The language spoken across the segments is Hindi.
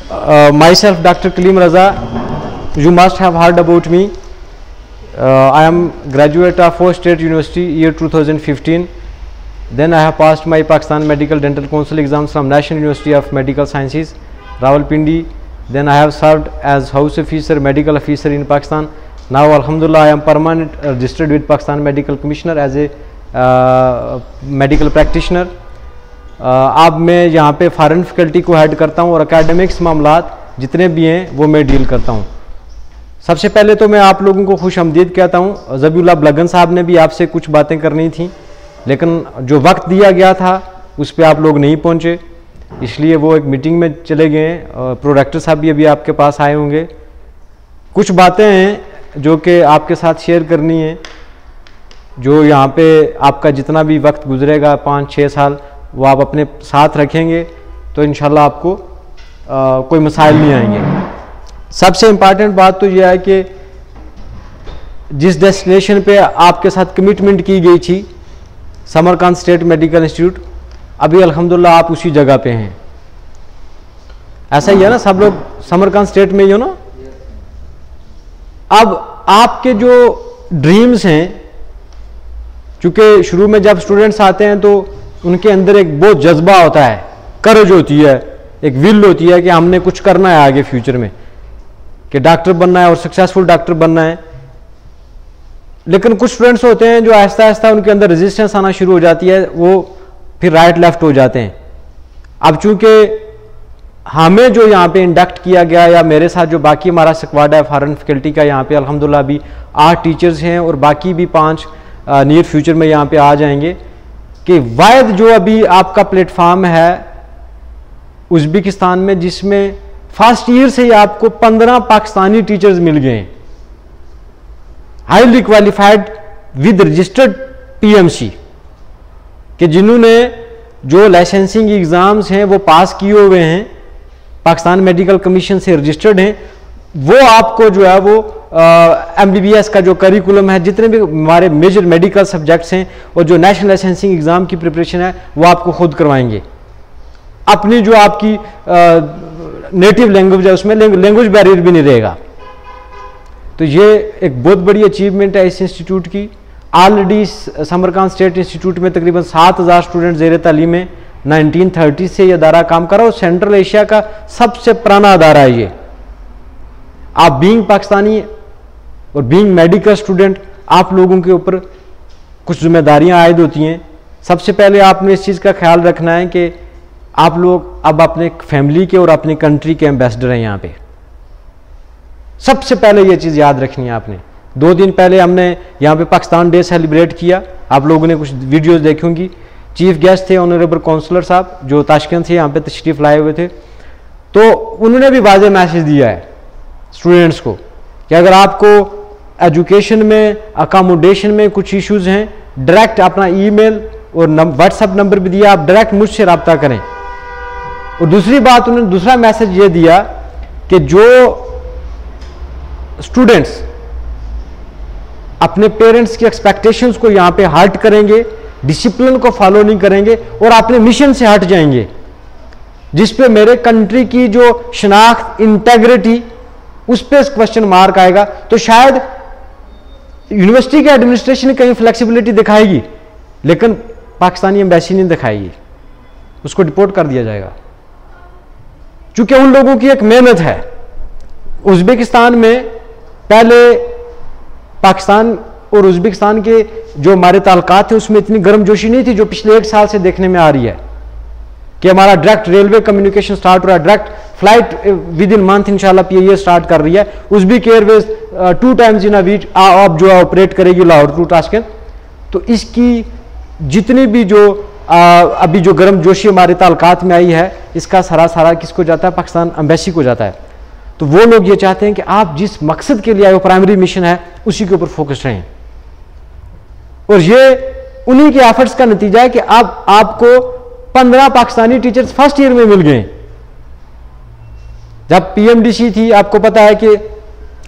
Myself, Dr. Kaleem Raza. You must have heard about me. I am graduate of Four State University year 2015. Then I have passed my Pakistan Medical Dental Council exams from National University of Medical Sciences, Rawalpindi. Then I have served as House Officer, Medical Officer in Pakistan. Now, Alhamdulillah, I am permanent registered with Pakistan Medical Commissioner as a medical practitioner. अब मैं यहाँ पे फॉरेन फैकल्टी को हेड करता हूँ और एकेडमिक्स मामलात जितने भी हैं वो मैं डील करता हूँ। सबसे पहले तो मैं आप लोगों को खुश आमदीद कहता हूँ। ज़बीउल्लाह बलगन साहब ने भी आपसे कुछ बातें करनी थी, लेकिन जो वक्त दिया गया था उस पर आप लोग नहीं पहुँचे, इसलिए वो एक मीटिंग में चले गए। प्रोडक्टर साहब भी अभी आपके पास आए होंगे। कुछ बातें हैं जो कि आपके साथ शेयर करनी है, जो यहाँ पे आपका जितना भी वक्त गुजरेगा 5-6 साल वो आप अपने साथ रखेंगे तो इंशाल्लाह आपको कोई मसाइल नहीं आएंगे। सबसे इम्पॉर्टेंट बात तो यह है कि जिस डेस्टिनेशन पे आपके साथ कमिटमेंट की गई थी, समरकांत स्टेट मेडिकल इंस्टीट्यूट, अभी अल्हम्दुलिल्लाह आप उसी जगह पे हैं। ऐसा ही है ना, सब लोग समरकांत स्टेट में ही हो ना। अब आपके जो ड्रीम्स हैं, चूंकि शुरू में जब स्टूडेंट्स आते हैं तो उनके अंदर एक बहुत जज्बा होता है, करेज होती है, एक विल होती है कि हमने कुछ करना है आगे फ्यूचर में, कि डॉक्टर बनना है और सक्सेसफुल डॉक्टर बनना है। लेकिन कुछ स्टूडेंट्स होते हैं जो आहिस्ता आहिस्ता उनके अंदर रेजिस्टेंस आना शुरू हो जाती है, वो फिर राइट लेफ्ट हो जाते हैं। अब चूंकि हमें जो यहाँ पे इंडक्ट किया गया, या मेरे साथ जो बाकी हमारा स्क्वाड है फॉरेन फैकल्टी का, यहाँ पे अल्हम्दुलिल्लाह अभी 8 टीचर्स हैं और बाकी भी 5 नियर फ्यूचर में यहाँ पे आ जाएंगे, कि वायद जो अभी आपका प्लेटफॉर्म है उज़्बेकिस्तान में, जिसमें फर्स्ट ईयर से ही आपको 15 पाकिस्तानी टीचर्स मिल गए, highly qualified with registered PMC, कि जिन्होंने जो लाइसेंसिंग एग्जाम्स हैं वो पास किए हुए हैं, पाकिस्तान मेडिकल कमीशन से रजिस्टर्ड हैं। वो आपको जो है वो एमबीबीएस का जो करिकुलम है, जितने भी हमारे मेजर मेडिकल सब्जेक्ट्स हैं और जो नेशनल लाइसेंसिंग एग्जाम की प्रिपरेशन है वो आपको खुद करवाएंगे। अपनी जो आपकी नेटिव लैंग्वेज है उसमें लैंग्वेज बैरियर भी नहीं रहेगा। तो ये एक बहुत बड़ी अचीवमेंट है इस इंस्टीट्यूट की। ऑलरेडी समरकांत स्टेट इंस्टीट्यूट में तकरीबन 7000 स्टूडेंट ज़ेर तालीम में 1930 से ये अदारा काम कर रहा है और सेंट्रल एशिया का सबसे पुराना अदारा है ये। आप बीइंग पाकिस्तानी और बीइंग मेडिकल स्टूडेंट, आप लोगों के ऊपर कुछ जिम्मेदारियां आयद होती हैं। सबसे पहले आपने इस चीज़ का ख्याल रखना है कि आप लोग अब अपने फैमिली के और अपनी कंट्री के एम्बेसडर हैं यहाँ पे। सबसे पहले ये चीज़ याद रखनी है आपने। 2 दिन पहले हमने यहाँ पे पाकिस्तान डे सेलिब्रेट किया, आप लोगों ने कुछ वीडियोस देखी होंगी। चीफ गेस्ट थे ऑनरेबल काउंसलर साहब जो ताशकंद से यहाँ पे तशरीफ लाए हुए थे, तो उन्होंने भी वाज़ेह मैसेज दिया है स्टूडेंट्स को कि अगर आपको एजुकेशन में, अकोमोडेशन में कुछ इश्यूज हैं, डायरेक्ट अपना ईमेल और व्हाट्सएप नंबर भी दिया, आप डायरेक्ट मुझसे रब्ता करें। और दूसरी बात, उन्होंने दूसरा मैसेज ये दिया कि जो स्टूडेंट्स अपने पेरेंट्स की एक्सपेक्टेशंस को यहाँ पे हर्ट करेंगे, डिसिप्लिन को फॉलो नहीं करेंगे और अपने मिशन से हट जाएंगे, जिस पे मेरे कंट्री की जो शनाख्त, इंटेग्रिटी, उस पर क्वेश्चन मार्क आएगा, तो शायद यूनिवर्सिटी के एडमिनिस्ट्रेशन कहीं फ्लेक्सिबिलिटी दिखाएगी लेकिन पाकिस्तानी एम्बेसी नहीं दिखाएगी, उसको डिपोर्ट कर दिया जाएगा। चूंकि उन लोगों की एक मेहनत है। उज़्बेकिस्तान में पहले पाकिस्तान और उज़्बेकिस्तान के जो हमारे ताल्लुकात थे उसमें इतनी गर्मजोशी नहीं थी जो पिछले 1 साल से देखने में आ रही है, कि हमारा डायरेक्ट रेलवे कम्युनिकेशन स्टार्ट हो रहा है, direct flight with in month इंशाल्लाह पीए स्टार्ट कर रही है। Uzbek Airways 2 times in a week अब जो ऑपरेट करेगी लाहौर टू ताशकंद। तो इसकी जितनी भी जो अभी जो गर्मजोशी हमारे ताल्लुकात में आई है, इसका सारा किसको जाता है? पाकिस्तान एम्बेसी को जाता है। तो वो लोग ये चाहते हैं कि आप जिस मकसद के लिए आए हो, प्राइमरी मिशन है, उसी के ऊपर फोकस रहें। और ये उन्हीं के एफर्ट्स का नतीजा है कि अब आपको 15 पाकिस्तानी टीचर्स फर्स्ट ईयर में मिल गए। जब पीएमडीसी थी, आपको पता है कि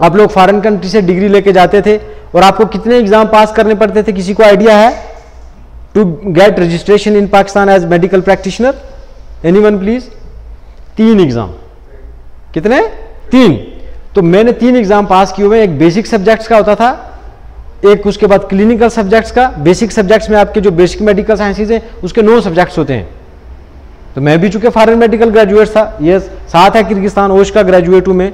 आप लोग फॉरेन कंट्री से डिग्री लेके जाते थे और आपको कितने एग्जाम पास करने पड़ते थे, किसी को आइडिया है? To get registration in Pakistan as medical practitioner, anyone please? 3 exam. कितने? 3। तो मैंने 3 एग्जाम पास किए हुए। एक बेसिक सब्जेक्ट्स का होता था, एक उसके बाद क्लिनिकल सब्जेक्ट्स का। बेसिक सब्जेक्ट्स में आपके जो बेसिक मेडिकल साइंसेज हैं उसके 9 सब्जेक्ट्स होते हैं। तो मैं भी चूंकि फॉरेन मेडिकल ग्रेजुएट था, ये साथ है किर्गिस्तान ओश का ग्रेजुएट हूं मैं।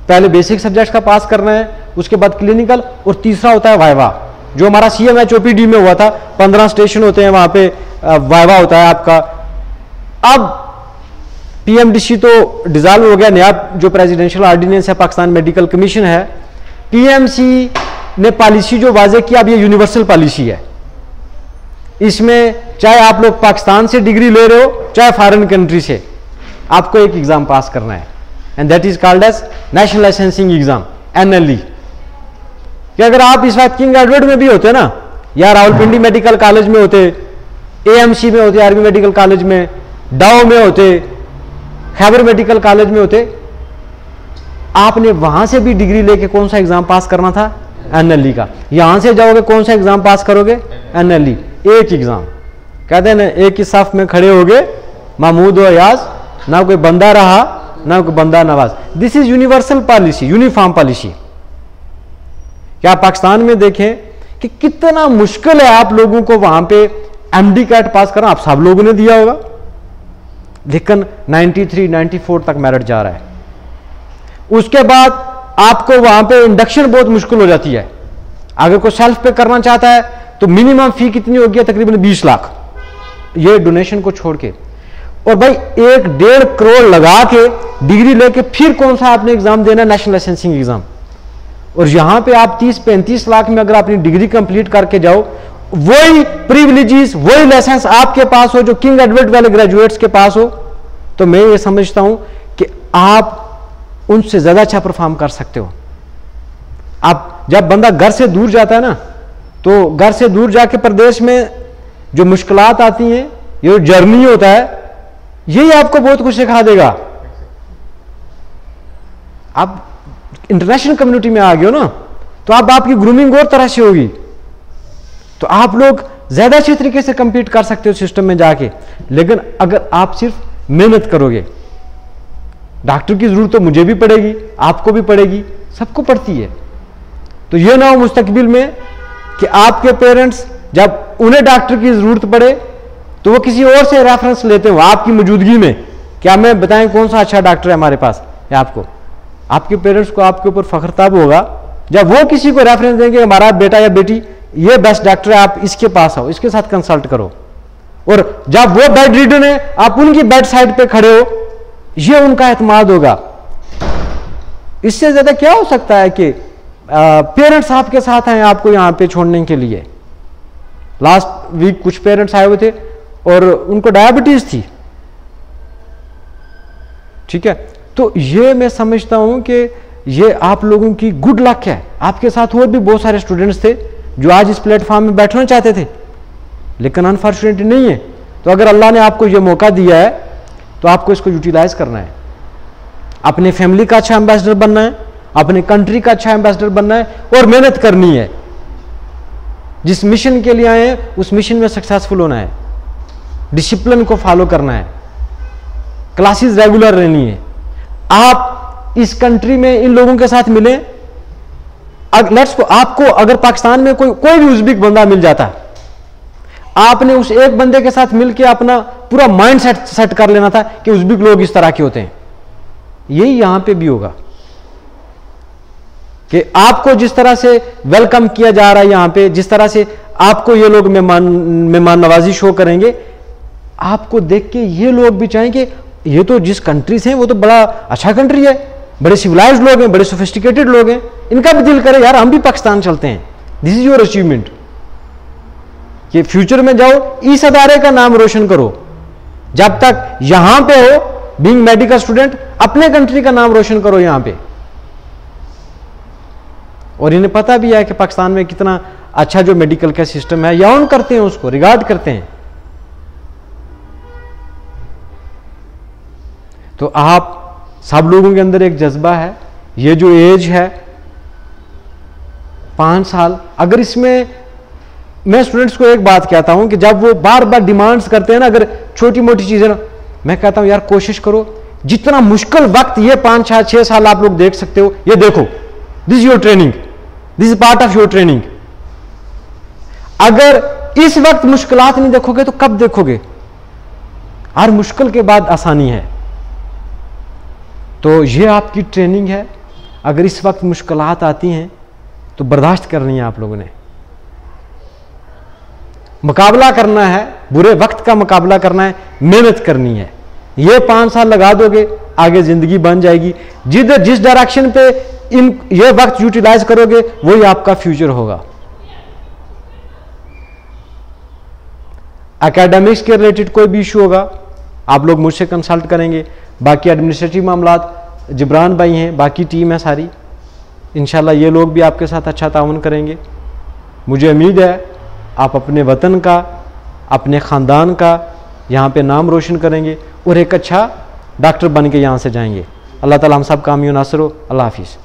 पहले बेसिक सब्जेक्ट्स का पास करना है, उसके बाद क्लिनिकल, और तीसरा होता है वाइवा, जो हमारा CMHOPD में हुआ था। 15 स्टेशन होते हैं वहां पे, वाइवा होता है आपका। अब PMDC तो डिजॉल्व हो गया, नया जो प्रेसिडेंशियल ऑर्डिनेंस है पाकिस्तान मेडिकल कमीशन है। PMC ने पॉलिसी जो वाजे किया, अब ये यूनिवर्सल पॉलिसी है। इसमें चाहे आप लोग पाकिस्तान से डिग्री ले रहे हो चाहे फॉरेन कंट्री से, आपको एक एग्जाम पास करना है, and that is called as national licensing exam, NLE। कि अगर आप इस वक्त किंग एडवर्ड में भी होते ना, या रावलपिंडी मेडिकल कॉलेज में होते, AMC में होते, आर्मी मेडिकल कॉलेज में, डाओ में होते, खैबर मेडिकल कॉलेज में होते, आपने वहां से भी डिग्री लेके कौन सा एग्जाम पास करना था? NLE का। यहां से जाओगे कौन सा एग्जाम पास करोगे? NLE। एक एग्जाम, कहते हैं ना, एक ही साफ में खड़े हो गए महमूद और अयाज, ना कोई बंदा रहा ना कोई बंदा Nawaz. This is universal policy, uniform policy. क्या पाकिस्तान में देखें कि कितना मुश्किल है आप लोगों को वहां पे MD कैट पास करना। आप सब लोगों ने दिया होगा, लेकिन 93, 94 तक मेरिट जा रहा है। उसके बाद आपको वहां पे इंडक्शन बहुत मुश्किल हो जाती है। अगर कोई सेल्फ पे करना चाहता है तो मिनिमम फी कितनी होगी? तकरीबन 20 लाख, ये डोनेशन को छोड़ के। और भाई 1-1.5 करोड़ लगा के डिग्री लेके फिर कौन सा आपने एग्जाम देना? National licensing exam. और यहां पे आप 30-35 लाख में अगर अपनी डिग्री कंप्लीट करके जाओ, वही प्रिविलेजेस, वही लाइसेंस आपके पास हो जो किंग एडवर्ड वाले ग्रेजुएट्स के पास हो, तो मैं ये समझता हूं कि आप उनसे ज्यादा अच्छा परफॉर्म कर सकते हो। आप जब बंदा घर से दूर जाता है ना, तो घर से दूर जाके प्रदेश में जो मुश्किलात आती हैं, ये जर्नी होता है, यही आपको बहुत कुछ सिखा देगा। आप इंटरनेशनल कम्युनिटी में आ गए हो ना, तो अब आपकी ग्रूमिंग और तरह से होगी, तो आप लोग ज्यादा अच्छे तरीके से कंपीट कर सकते हो सिस्टम में जाके। लेकिन अगर आप सिर्फ मेहनत करोगे, डॉक्टर की जरूरत तो मुझे भी पड़ेगी, आपको भी पड़ेगी, सबको पड़ती है। तो यह ना हो मुस्तकबिल में कि आपके पेरेंट्स जब उन्हें डॉक्टर की जरूरत पड़े तो वो किसी और से रेफरेंस लेते हो आपकी मौजूदगी में, क्या मैं बताएं कौन सा अच्छा डॉक्टर है हमारे पास या आपको। आपके पेरेंट्स को आपके ऊपर फख्र तब होगा जब वो किसी को रेफरेंस देंगे, हमारा बेटा या बेटी ये बेस्ट डॉक्टर है, आप इसके पास आओ, इसके साथ कंसल्ट करो। और जब वो बेड रीडन है, आप उनकी बेड साइड पे खड़े हो, ये उनका एतमाद होगा। इससे ज्यादा क्या हो सकता है कि पेरेंट्स आपके साथ हैं आपको यहां पे छोड़ने के लिए। लास्ट वीक कुछ पेरेंट्स आए हुए थे और उनको डायबिटीज थी, ठीक है। तो ये मैं समझता हूं कि ये आप लोगों की गुड लक है। आपके साथ और भी बहुत सारे स्टूडेंट्स थे जो आज इस प्लेटफॉर्म में बैठना चाहते थे, लेकिन अनफॉर्चुनेटली नहीं है। तो अगर अल्लाह ने आपको ये मौका दिया है तो आपको इसको यूटिलाइज करना है। अपने फैमिली का अच्छा एम्बेसडर बनना है, अपने कंट्री का अच्छा एम्बेसडर बनना है और मेहनत करनी है। जिस मिशन के लिए आए हैं उस मिशन में सक्सेसफुल होना है, डिसिप्लिन को फॉलो करना है, क्लासेस रेगुलर रहनी है। आप इस कंट्री में इन लोगों के साथ मिले, लेट्स को आपको अगर पाकिस्तान में कोई भी उज़्बेक बंदा मिल जाता है, आपने उस एक बंदे के साथ मिलकर अपना पूरा माइंड सेट कर लेना था कि उज़्बेक लोग इस तरह के होते हैं। यही यहां पे भी होगा कि आपको जिस तरह से वेलकम किया जा रहा है यहां पे, जिस तरह से आपको ये लोग मेहमान नवाजी शो करेंगे, आपको देख के ये लोग भी चाहेंगे ये तो जिस कंट्री से हैं वो तो बड़ा अच्छा कंट्री है, बड़े सिविलाइज्ड लोग हैं, बड़े सोफिस्टिकेटेड लोग हैं, इनका भी दिल करे यार हम भी पाकिस्तान चलते हैं। दिस इज योर अचीवमेंट कि फ्यूचर में जाओ इस अदारे का नाम रोशन करो। जब तक यहां पे हो बीइंग मेडिकल स्टूडेंट, अपने कंट्री का नाम रोशन करो यहां पे। और इन्हें पता भी है कि पाकिस्तान में कितना अच्छा जो मेडिकल का सिस्टम है, या ऑन करते हैं उसको, रिगार्ड करते हैं। तो आप सब लोगों के अंदर एक जज्बा है, ये जो एज है 5 साल, अगर इसमें मैं स्टूडेंट्स को एक बात कहता हूं कि जब वो बार बार डिमांड्स करते हैं ना, अगर छोटी मोटी चीजें ना, मैं कहता हूं यार कोशिश करो जितना मुश्किल वक्त ये 5, 6 साल आप लोग देख सकते हो, ये देखो, this is your training, this is part of your training. अगर इस वक्त मुश्किलात नहीं देखोगे तो कब देखोगे? हर मुश्किल के बाद आसानी है। तो ये आपकी ट्रेनिंग है। अगर इस वक्त मुश्किलात आती हैं तो बर्दाश्त करनी है आप लोगों ने, मुकाबला करना है, बुरे वक्त का मुकाबला करना है, मेहनत करनी है। ये 5 साल लगा दोगे, आगे जिंदगी बन जाएगी। जिस डायरेक्शन पे ये वक्त यूटिलाइज करोगे वही आपका फ्यूचर होगा। एकेडमिक्स के रिलेटेड कोई भी इशू होगा आप लोग मुझसे कंसल्ट करेंगे। बाकी एडमिनिस्ट्रेटिव मामलात जिब्रान भाई हैं, बाकी टीम है सारी, इंशाल्लाह ये लोग भी आपके साथ अच्छा ताउन करेंगे। मुझे उम्मीद है आप अपने वतन का, अपने ख़ानदान का यहाँ पे नाम रोशन करेंगे और एक अच्छा डॉक्टर बन के यहाँ से जाएंगे। अल्लाह ताला हम सब कामयाब नासर हो। अल्लाह हाफिज़।